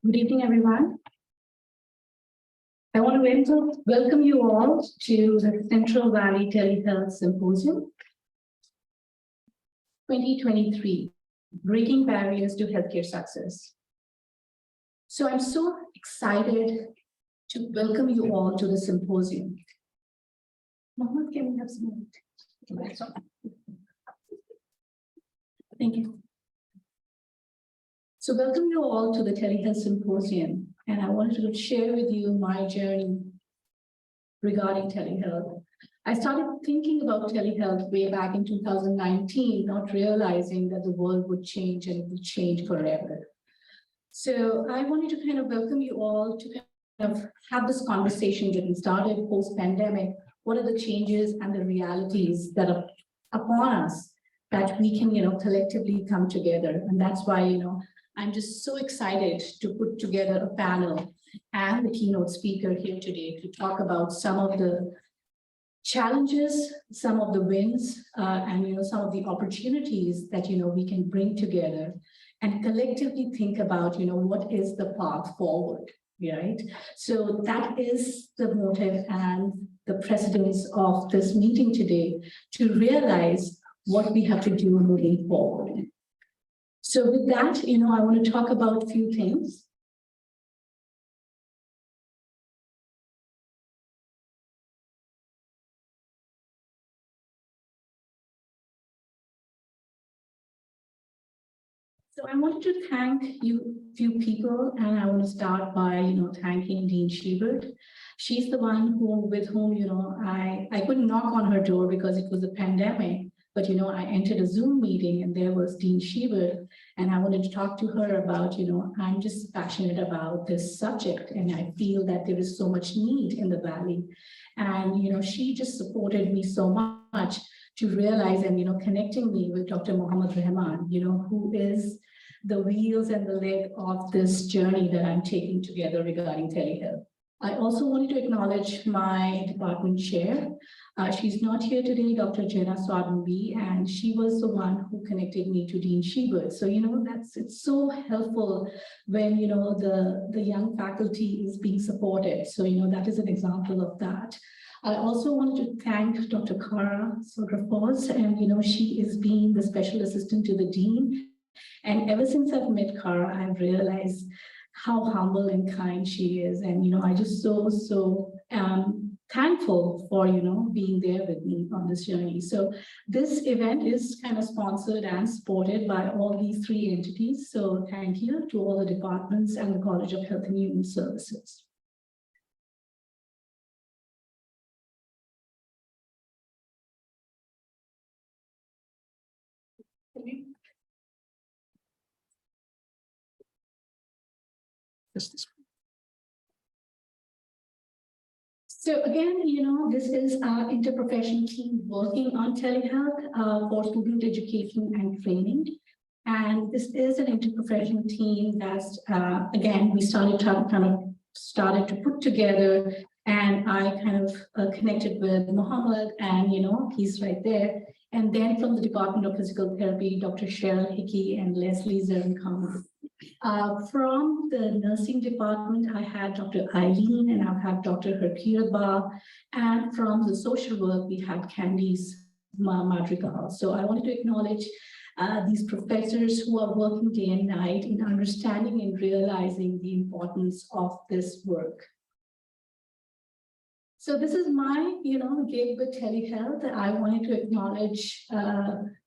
Good evening, everyone. I want to welcome you all to the Central Valley Telehealth Symposium 2023, Breaking Barriers to Healthcare Success. So I'm so excited to welcome you all to the symposium. Mohammed, can we have some more? Thank you. So welcome you all to the Telehealth Symposium, and I wanted to share with you my journey regarding telehealth. I started thinking about telehealth way back in 2019, not realizing that the world would change and it would change forever. So I wanted to kind of welcome you all to kind of have this conversation getting started post-pandemic. What are the changes and the realities that are upon us that we can, collectively come together? And that's why, I'm just so excited to put together a panel and the keynote speaker here today to talk about some of the challenges, some of the wins, and some of the opportunities that we can bring together and collectively think about what is the path forward, right? So that is the motive and the precedence of this meeting today, to realize what we have to do moving forward. So with that, I want to talk about a few things. So I wanted to thank few people, and I want to start by, thanking Dean Shebert. She's the one with whom, I couldn't knock on her door because it was a pandemic, but, I entered a Zoom meeting and there was Dean Shebert, and I wanted to talk to her about, I'm just passionate about this subject and I feel that there is so much need in the Valley. And, she just supported me so much to realize and, connecting me with Dr. Mohammed Rahman, who is the wheels and the leg of this journey that I'm taking together regarding telehealth. I also wanted to acknowledge my department chair. She's not here today, Dr. Jenna Swaddenby, and she was the one who connected me to Dean Shebert. So, it's so helpful when, the young faculty is being supported. So, that is an example of that. I also wanted to thank Dr. Kara Sografos, and, she is being the special assistant to the dean. And ever since I've met Kara, I've realized how humble and kind she is. And, I just so thankful for, being there with me on this journey. So this event is kind of sponsored and supported by all these three entities. So thank you to all the departments and the College of Health and Human Services. So again, this is our interprofessional team working on telehealth for student education and training. And this is an interprofessional team that's, again, we started to put together, and I kind of connected with Mohammed, and, he's right there. And then from the Department of Physical Therapy, Dr. Cheryl Hickey and Leslie Zernkam. From the nursing department, I had Dr. Eileen, and I have Dr. Herkirba. And from the social work, we had Candice Madrigal. So I wanted to acknowledge these professors who are working day and night in understanding and realizing the importance of this work. So this is my, gig with telehealth. I wanted to acknowledge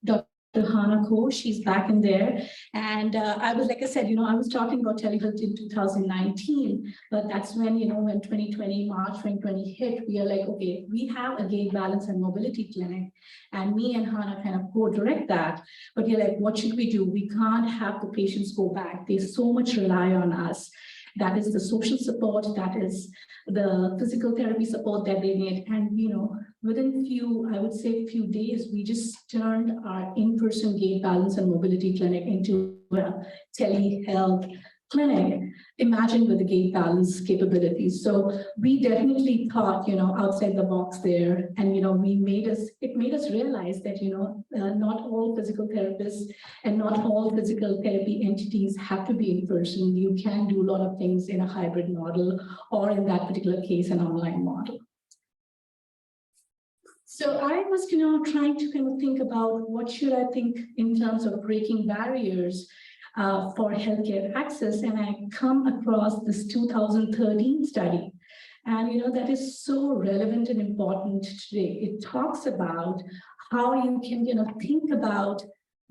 Dr. Hana Ko. She's back in there. And I was, like I said, I was talking about telehealth in 2019, but that's when, when 2020, March 2020 hit, we are like, okay, we have a gait balance and mobility clinic, and me and Hana kind of co-direct that. But you're like, what should we do? We can't have the patients go back. They so much rely on us. That is the social support, that is the physical therapy support that they need. And, within I would say few days, we just turned our in-person gait balance and mobility clinic into a telehealth clinic, imagine with the gait balance capabilities. So we definitely thought, outside the box there, and, it made us realize that, not all physical therapists and not all physical therapy entities have to be in person. You can do a lot of things in a hybrid model, or in that particular case, an online model. So I was, trying to kind of think about what should I think in terms of breaking barriers for healthcare access, and I come across this 2013 study. And that is so relevant and important today. It talks about how you can think about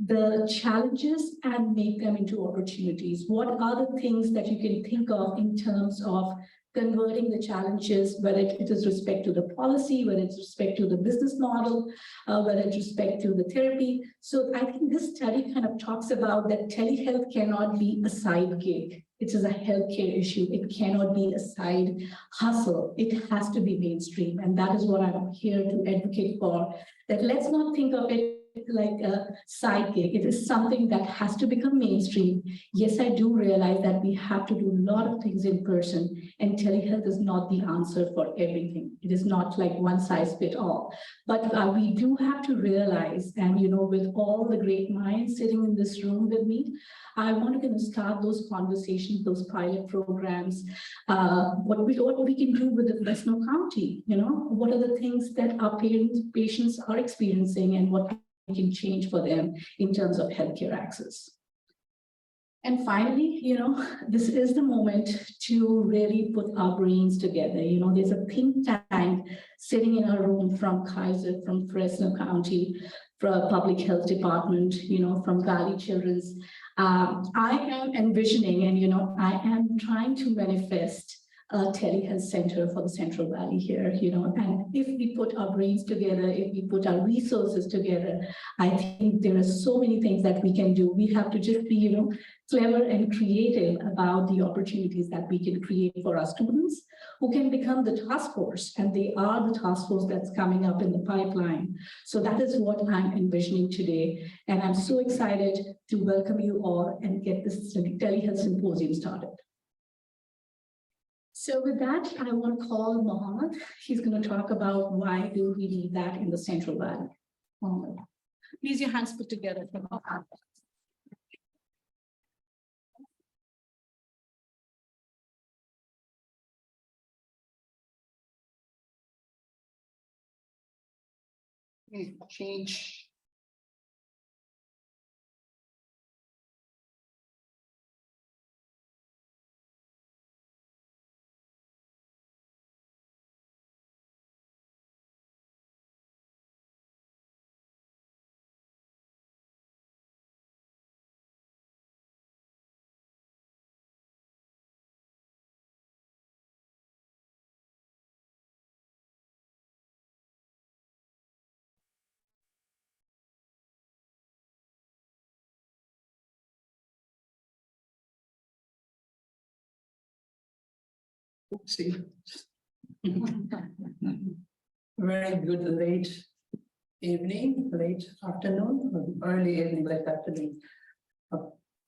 the challenges and make them into opportunities. What are the things that you can think of in terms of converting the challenges, whether it is respect to the policy, whether it's respect to the business model, whether it's respect to the therapy. So I think this study kind of talks about that telehealth cannot be a side gig. It is a healthcare issue. It cannot be a side hustle. It has to be mainstream. And that is what I'm here to advocate for, that let's not think of it like a side gig. It is something that has to become mainstream. Yes, I do realize that we have to do a lot of things in person, and telehealth is not the answer for everything. It is not like one size fits all. But we do have to realize, and with all the great minds sitting in this room with me, I want to start those conversations, those pilot programs, what we can do with the Fresno County. What are the things that our patients are experiencing, and what we can change for them in terms of healthcare access. And finally, this is the moment to really put our brains together. There's a think tank sitting in our room from Kaiser, from Fresno County, from Public Health Department, from Valley Children's. I am envisioning, and I am trying to manifest a telehealth center for the Central Valley here, and if we put our brains together, if we put our resources together, I think there are so many things that we can do. We have to just be, clever and creative about the opportunities that we can create for our students who can become the task force, and they are the task force that's coming up in the pipeline. So that is what I'm envisioning today. And I'm so excited to welcome you all and get this Telehealth Symposium started. So with that, I want to call Mohammed. He's going to talk about why do we need that in the Central Valley. Mohammed, please, your hands put together for Mohammed. Change. See. Very good late evening, late afternoon, early evening, late afternoon.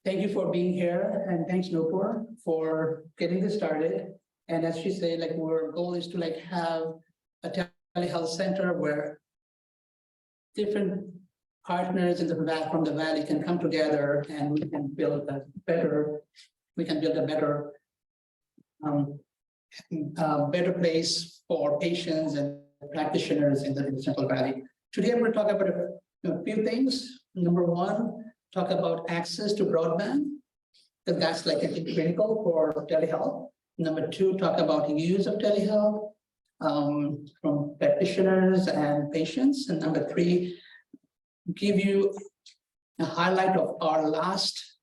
Thank you for being here, and thanks Nopur for getting this started. And as she said, our goal is to have a telehealth center where different partners in from the valley can come together, and we can build a better better place for patients and practitioners in the Central Valley. Today, I'm going to talk about a few things. Number one, talk about access to broadband, because that's critical for telehealth. Number two, talk about use of telehealth from practitioners and patients. And number three, give you a highlight of our last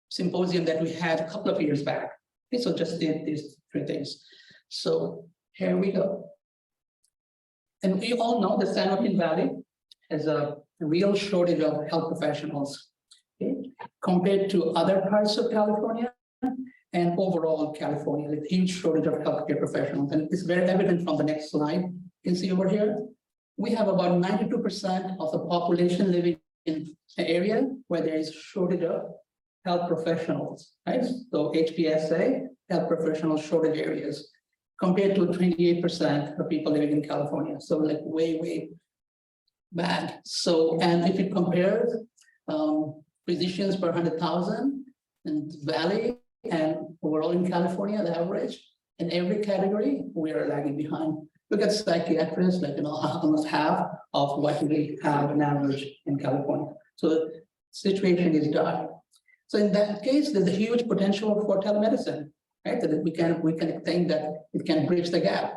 symposium that we had a couple of years back. Okay, so just did these three things. So here we go. And we all know the San Joaquin Valley has a real shortage of health professionals, okay, compared to other parts of California and overall California, a huge shortage of healthcare professionals. And it's very evident from the next slide. You can see over here, we have about 92% of the population living in an area where there is a shortage of health professionals, right? So HPSA, health professional shortage areas, compared to 28% of people living in California. So like way bad. So, and if you compare physicians per 100,000 in Valley and overall in California, the average, in every category, we are lagging behind. Look at psychiatrists, like, almost half of what we have an average in California. So the situation is dire. So in that case, there's a huge potential for telemedicine, right? That we can think that it can bridge the gap.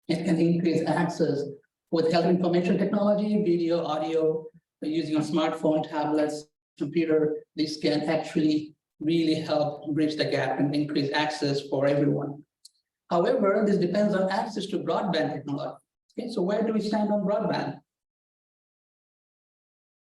It can increase access with health information technology, video, audio, using a smartphone, tablets, computer. This can actually really help bridge the gap and increase access for everyone. However, this depends on access to broadband technology. Okay, so where do we stand on broadband?